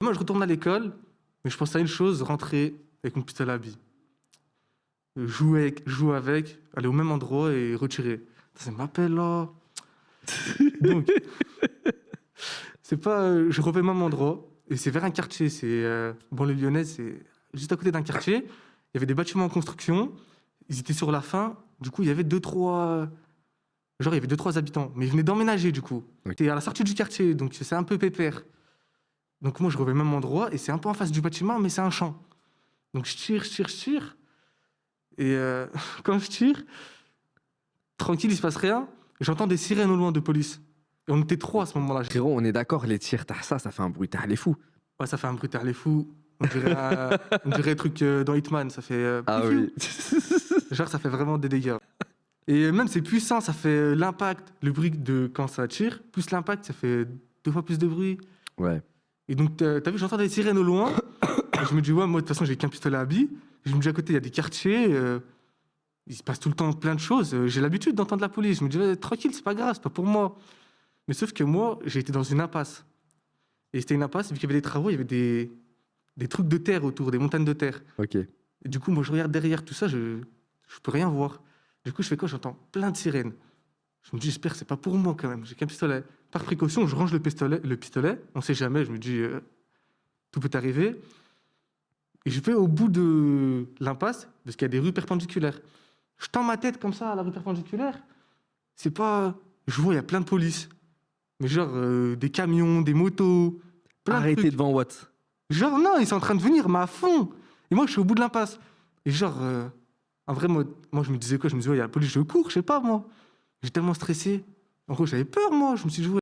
Moi, je retourne à l'école, mais je pense à une chose, rentrer avec mon pistolet à billes. Jouer avec, aller au même endroit et retirer. Ça m'appelle là. Donc, c'est pas. Je refais le même endroit, et c'est vers un quartier. C'est. Bon, les Lyonnais, c'est juste à côté d'un quartier. Il y avait des bâtiments en construction. Ils étaient sur la fin. Du coup, il y avait deux, trois. Genre, il y avait deux, trois habitants. Mais ils venaient d'emménager, du coup. Ok. C'était à la sortie du quartier, donc c'est un peu pépère. Donc, moi, je refais le même endroit, et c'est un peu en face du bâtiment, mais c'est un champ. Donc, je tire. Et quand je tire, tranquille, il se passe rien. J'entends des sirènes au loin de police. Et on était trois à ce moment-là. Frérot, on est d'accord, les tirs, ça fait un bruit, les fous. Ouais, ça fait un bruit les fous. On dirait un truc dans Hitman, ça fait... Ah piou, oui. piou. Genre, ça fait vraiment des dégâts. Et même, c'est puissant, ça fait l'impact, le bruit de quand ça tire, plus l'impact, ça fait 2 fois plus de bruit. Ouais. Et donc, t'as vu, j'entends des sirènes au loin. Et je me dis, ouais, moi, de toute façon, j'ai qu'un pistolet à billes. Je me dis, à côté, il y a des quartiers. Il se passe tout le temps plein de choses. J'ai l'habitude d'entendre la police. Je me dis, ouais, tranquille, c'est pas grave, c'est pas pour moi. Mais sauf que moi, j'ai été dans une impasse. Et c'était une impasse, vu qu'il y avait des travaux, il y avait des trucs de terre autour, des montagnes de terre. Ok. Et du coup, moi, je regarde derrière tout ça, je peux rien voir. Du coup, je fais quoi? J'entends plein de sirènes. Je me dis, j'espère que c'est pas pour moi quand même. J'ai qu'un pistolet. Par précaution, je range le pistolet. On sait jamais. Je me dis, tout peut arriver. Et je vais au bout de l'impasse, parce qu'il y a des rues perpendiculaires. Je tends ma tête comme ça à la rue perpendiculaire. C'est pas. Je vois, il y a plein de police. Mais genre, des camions, des motos. Plein de Arrêtez trucs. devant Watt. Genre, non, ils sont en train de venir, mais à fond. Et moi, je suis au bout de l'impasse. Et genre, en vrai, moi, je me disais quoi? Je me disais, ouais, il y a la police, je cours, je sais pas, moi. J'étais tellement stressé. En gros, j'avais peur, moi. Je me suis dit, ouais,